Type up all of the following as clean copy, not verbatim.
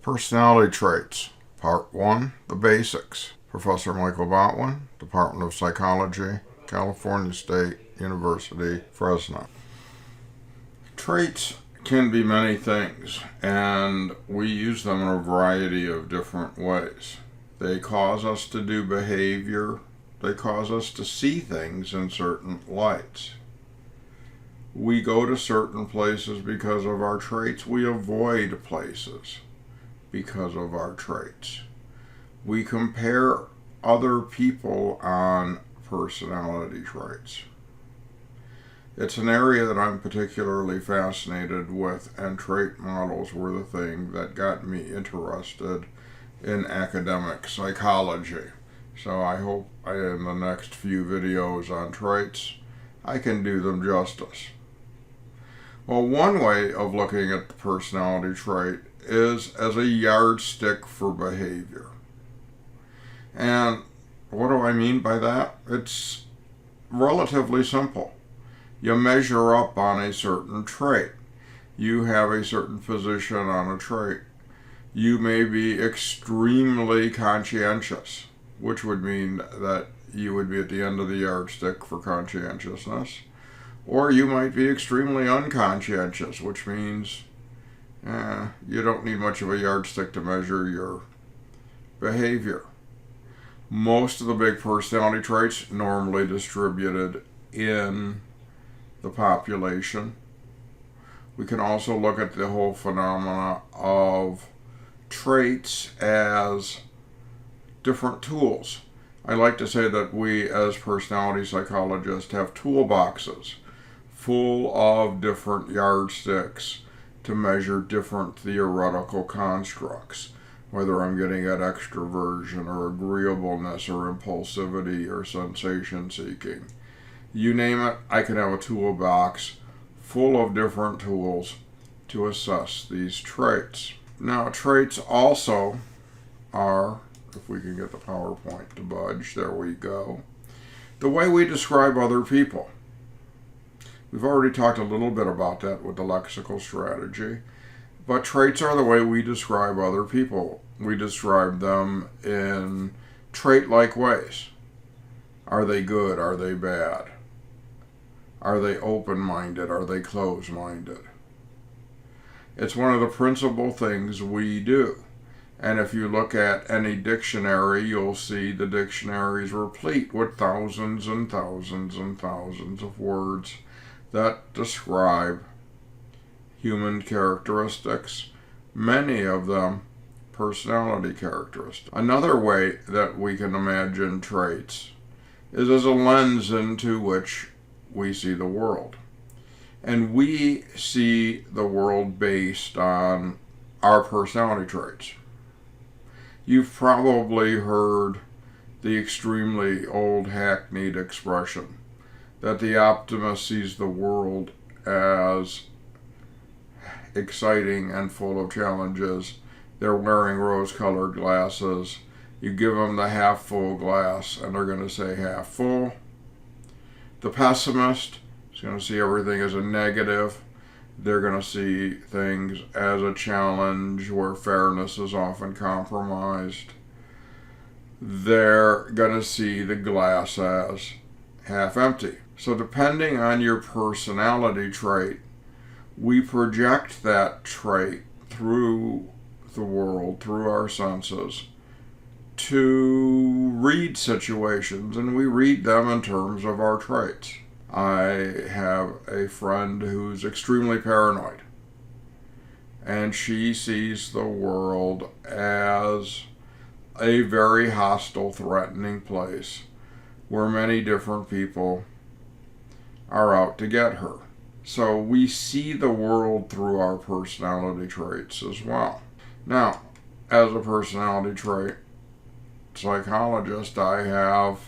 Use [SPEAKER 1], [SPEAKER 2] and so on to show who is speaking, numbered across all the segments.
[SPEAKER 1] Personality Traits, Part 1, The Basics. Professor Michael Botwin, Department of Psychology, California State University, Fresno. Traits can be many things, and we use them in a variety of different ways. They cause us to do behavior. They cause us to see things in certain lights. We go to certain places because of our traits. We avoid places because of our traits. We compare other people on personality traits. It's an area that I'm particularly fascinated with, and trait models were the thing that got me interested in academic psychology. So I hope in the next few videos on traits, I can do them justice. Well, one way of looking at the personality trait is as a yardstick for behavior. And what do I mean by that? It's relatively simple. You measure up on a certain trait. You have a certain position on a trait. You may be extremely conscientious, which would mean that you would be at the end of the yardstick for conscientiousness. Or you might be extremely unconscientious, which means you don't need much of a yardstick to measure your behavior. Most of the big personality traits normally distributed in the population. We can also look at the whole phenomena of traits as different tools. I like to say that we as personality psychologists have toolboxes full of different yardsticks to measure different theoretical constructs, whether I'm getting at extroversion or agreeableness or impulsivity or sensation seeking. You name it, I can have a toolbox full of different tools to assess these traits. Now, traits also are, if we can get the PowerPoint to budge, there we go, the way we describe other people. We've already talked a little bit about that with the lexical strategy, but traits are the way we describe other people. We describe them in trait-like ways. Are they good? Are they bad? Are they open-minded? Are they closed-minded? It's one of the principal things we do. And if you look at any dictionary, you'll see the dictionaries replete with thousands and thousands and thousands of words that describe human characteristics, many of them personality characteristics. Another way that we can imagine traits is as a lens into which we see the world. And we see the world based on our personality traits. You've probably heard the extremely old hackneyed expression that the optimist sees the world as exciting and full of challenges. They're wearing rose-colored glasses. You give them the half-full glass and they're going to say half full. The pessimist is going to see everything as a negative. They're going to see things as a challenge where fairness is often compromised. They're going to see the glass as half empty. So depending on your personality trait, we project that trait through the world, through our senses, to read situations, and we read them in terms of our traits. I have a friend who's extremely paranoid, and she sees the world as a very hostile, threatening place where many different people are out to get her. So we see the world through our personality traits as well. Now, as a personality trait psychologist, I have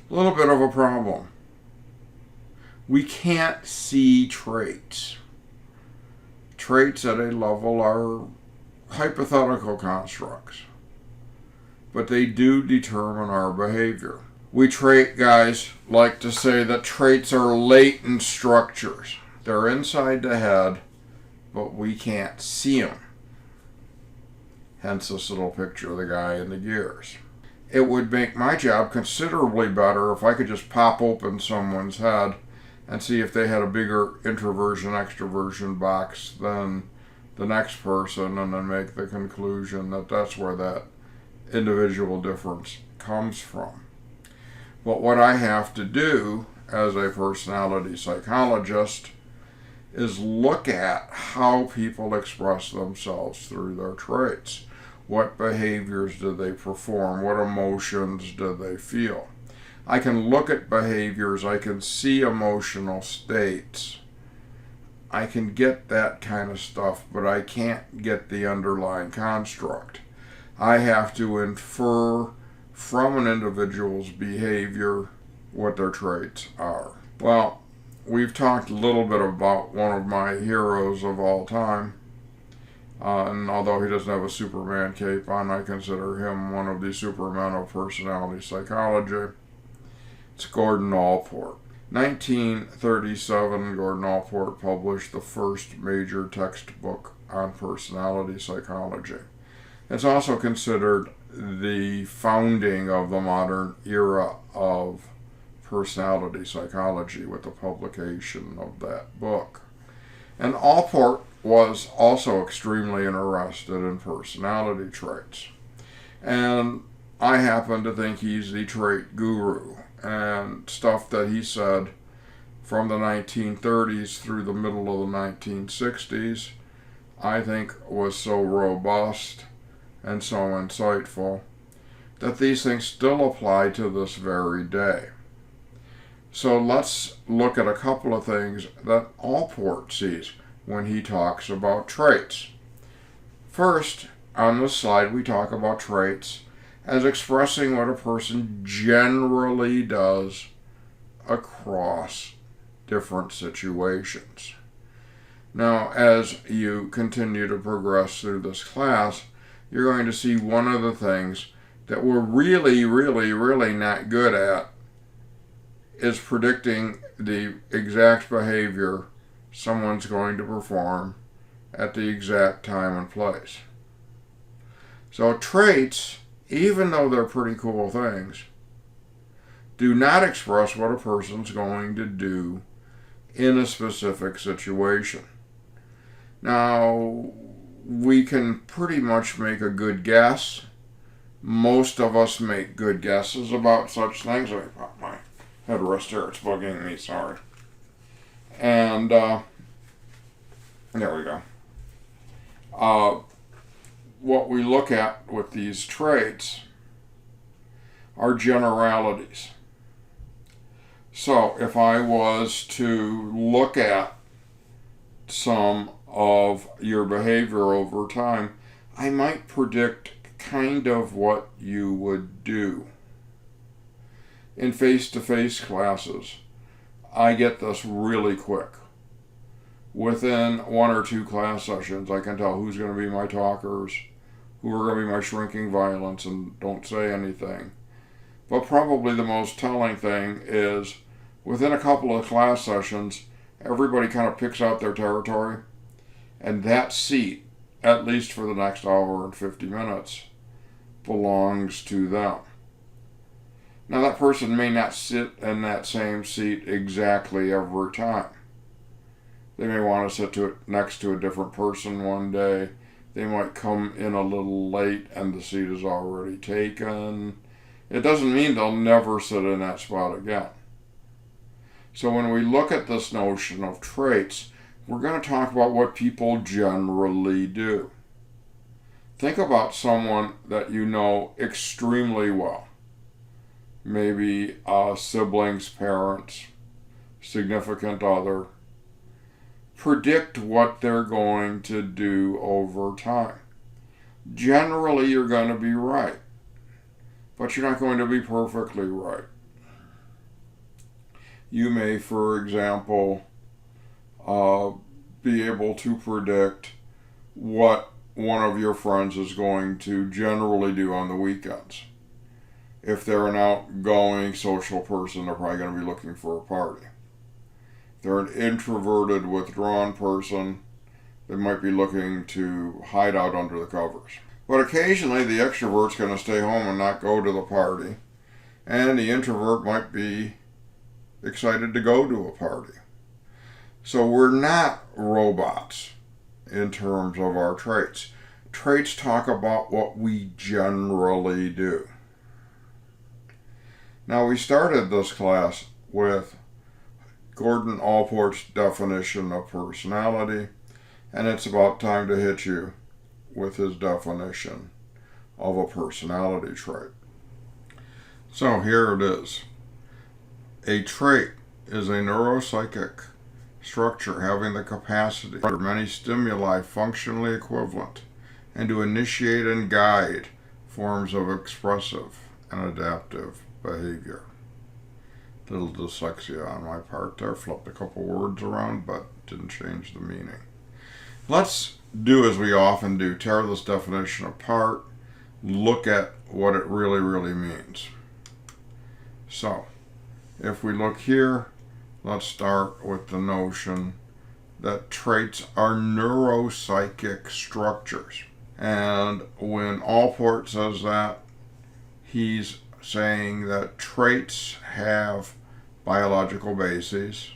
[SPEAKER 1] a little bit of a problem. We can't see traits. Traits at a level are hypothetical constructs, but they do determine our behavior. We trait guys like to say that traits are latent structures. They're inside the head, but we can't see them. hence this little picture of the guy in the gears. It would make my job considerably better if I could just pop open someone's head and see if they had a bigger introversion extroversion box than the next person, and then make the conclusion that that's where that individual difference comes from. But what I have to do as a personality psychologist is look at how people express themselves through their traits. What behaviors do they perform? What emotions do they feel? I can look at behaviors, I can see emotional states, I can get that kind of stuff, but I can't get the underlying construct. I have to infer from an individual's behavior what their traits are. Well, we've talked a little bit about one of my heroes of all time, and although he doesn't have a Superman cape on, I consider him one of the supermen of personality psychology. It's Gordon Allport. 1937, Gordon Allport published the first major textbook on personality psychology. It's also considered the founding of the modern era of personality psychology with the publication of that book. And Allport was also extremely interested in personality traits. And I happen to think he's the trait guru. And stuff that he said from the 1930s through the middle of the 1960s, I think was so robust and so insightful that these things still apply to this very day. So let's look at a couple of things that Allport sees when he talks about traits. First, on this slide, we talk about traits as expressing what a person generally does across different situations. Now, as you continue to progress through this class, you're going to see one of the things that we're really not good at is predicting the exact behavior someone's going to perform at the exact time and place. So traits, even though they're pretty cool things, do not express what a person's going to do in a specific situation. Now, we can pretty much make a good guess. Most of us make good guesses about such things. Let me pop my headrest here, it's bugging me, sorry. And, there we go. What we look at with these traits are generalities. So if I was to look at some of your behavior over time, I might predict kind of what you would do. In face-to-face classes, I get this really quick. Within one or two class sessions, I can tell who's going to be my talkers, who are going to be my shrinking violence and don't say anything. But probably the most telling thing is within a couple of class sessions, everybody kind of picks out their territory, and that seat, at least for the next hour and 50 minutes, belongs to them. Now that person may not sit in that same seat exactly every time. They may want to sit next to a different person one day. They might come in a little late and the seat is already taken. It doesn't mean they'll never sit in that spot again. So when we look at this notion of traits, we're going to talk about what people generally do. Think about someone that you know extremely well. Maybe siblings, parents, significant other. Predict what they're going to do over time. Generally, you're going to be right, but you're not going to be perfectly right. You may, for example, be able to predict what one of your friends is going to generally do on the weekends. If they're an outgoing social person, they're probably going to be looking for a party. They're an introverted, withdrawn person, they might be looking to hide out under the covers. But occasionally the extrovert's going to stay home and not go to the party, and the introvert might be excited to go to a party. So we're not robots in terms of our traits. Traits talk about what we generally do. Now, we started this class with Gordon Allport's definition of personality, and it's about time to hit you with his definition of a personality trait. So here it is. A trait is a neuropsychic structure having the capacity for many stimuli functionally equivalent and to initiate and guide forms of expressive and adaptive behavior. Little dyslexia on my part there, flipped a couple words around but didn't change the meaning. Let's do as we often do, tear this definition apart, look at what it really means. So, if we look here, let's start with the notion that traits are neuropsychic structures. And when Allport says that, he's saying that traits have biological bases,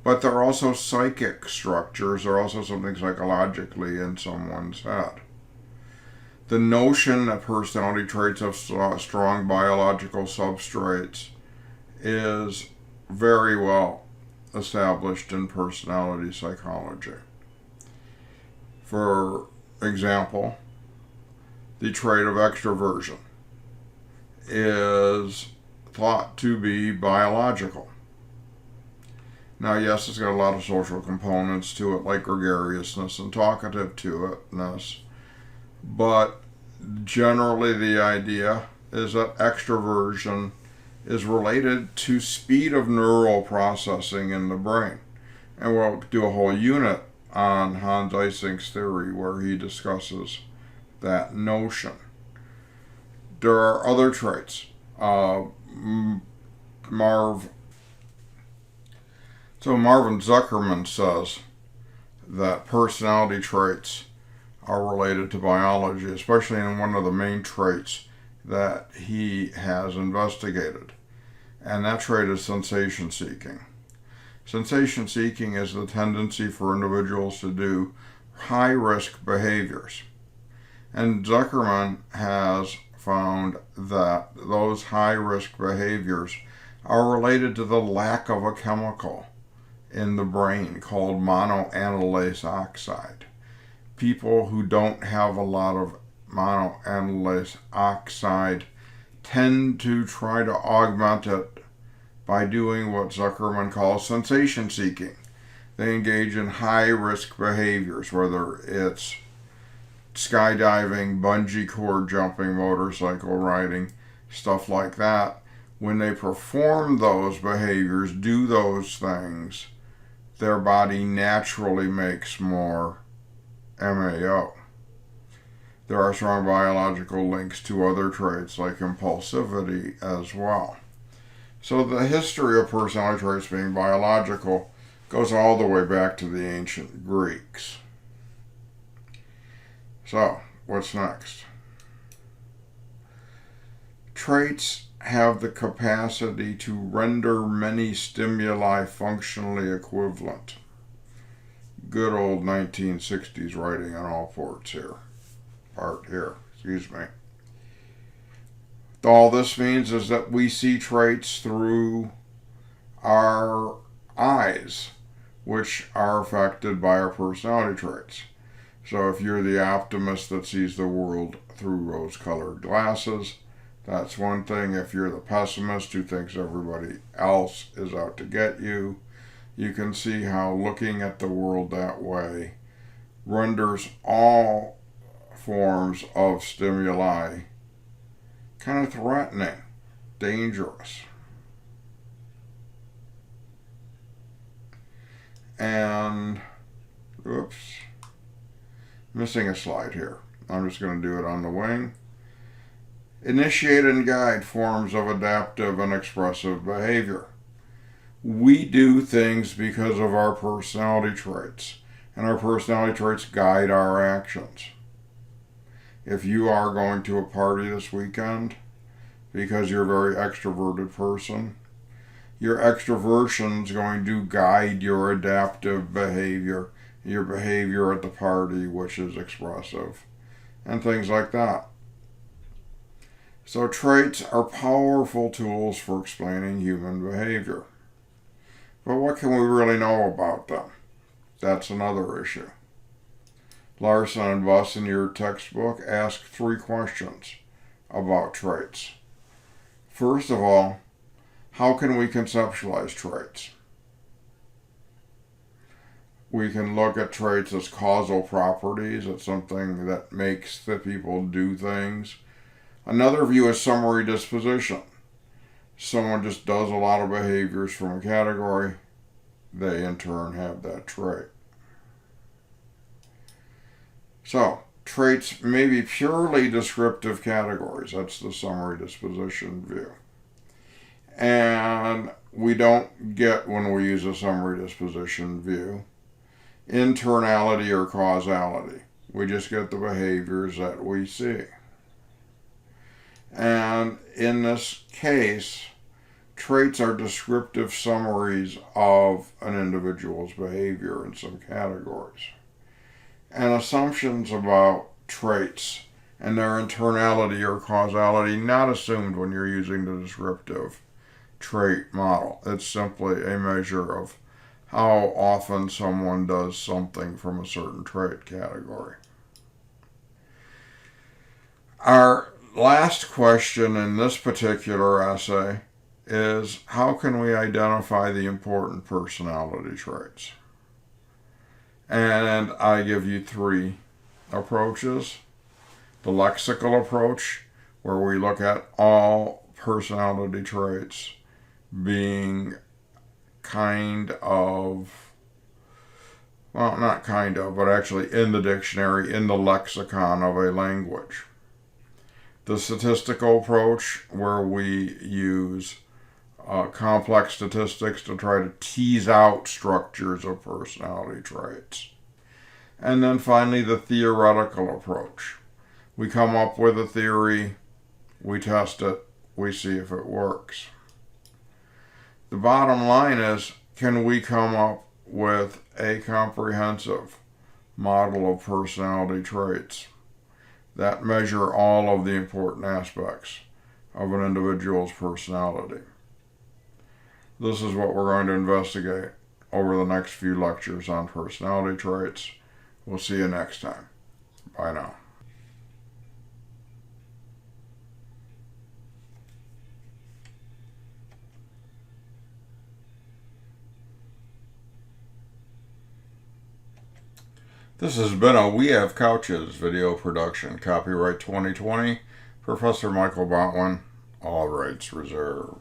[SPEAKER 1] but they're also psychic structures. They're also something psychologically in someone's head. The notion that personality traits have strong biological substrates is very well established in personality psychology. For example, the trait of extroversion is thought to be biological. Now, yes, it's got a lot of social components to it, like gregariousness and talkative-to-itness, but generally the idea is that extroversion is related to speed of neural processing in the brain. And we'll do a whole unit on Hans Eysenck's theory where he discusses that notion. There are other traits. So Marvin Zuckerman says that personality traits are related to biology, especially in one of the main traits that he has investigated. And that trait is sensation seeking. Sensation seeking is the tendency for individuals to do high-risk behaviors. And Zuckerman has found that those high-risk behaviors are related to the lack of a chemical in the brain called monoamylase oxide. People who don't have a lot of monoamylase oxide tend to try to augment it by doing what Zuckerman calls sensation seeking. They engage in high-risk behaviors, whether it's skydiving, bungee cord jumping, motorcycle riding, stuff like that. When they perform those behaviors, do those things, their body naturally makes more MAO. There are strong biological links to other traits like impulsivity as well. So the history of personality traits being biological goes all the way back to the ancient Greeks. So, what's next? Traits have the capacity to render many stimuli functionally equivalent. Good old 1960s writing on Allport's here. All this means is that we see traits through our eyes, which are affected by our personality traits. So if you're the optimist that sees the world through rose-colored glasses, that's one thing. If you're the pessimist who thinks everybody else is out to get you, you can see how looking at the world that way renders all forms of stimuli kind of threatening, dangerous. And, oops, missing a slide here. I'm just going to do it on the wing. Initiate and guide forms of adaptive and expressive behavior. We do things because of our personality traits, and our personality traits guide our actions. if you are going to a party this weekend because you're a very extroverted person, your extroversion is going to guide your adaptive behavior, your behavior at the party, which is expressive, and things like that. So traits are powerful tools for explaining human behavior. But what can we really know about them? That's another issue. Larson and Buss in your textbook ask 3 questions about traits. First of all, how can we conceptualize traits? We can look at traits as causal properties. It's something that makes the people do things. Another view is summary disposition. Someone just does a lot of behaviors from a category. They in turn have that trait. So, traits may be purely descriptive categories. That's the summary disposition view. And we don't get, when we use a summary disposition view, internality or causality. We just get the behaviors that we see. And in this case, traits are descriptive summaries of an individual's behavior in some categories. And assumptions about traits and their internality or causality not assumed when you're using the descriptive trait model. It's simply a measure of how often someone does something from a certain trait category. Our last question in this particular essay is, how can we identify the important personality traits? And I give you 3 approaches. The lexical approach, where we look at all personality traits being kind of, well, not kind of, but actually in the dictionary, in the lexicon of a language. The statistical approach, where we use complex statistics to try to tease out structures of personality traits. And then finally, the theoretical approach. We come up with a theory, we test it, we see if it works. The bottom line is, can we come up with a comprehensive model of personality traits that measure all of the important aspects of an individual's personality? This is what we're going to investigate over the next few lectures on personality traits. We'll see you next time. Bye now. This has been a We Have Couches video production. Copyright 2020, Professor Michael Botwin, all rights reserved.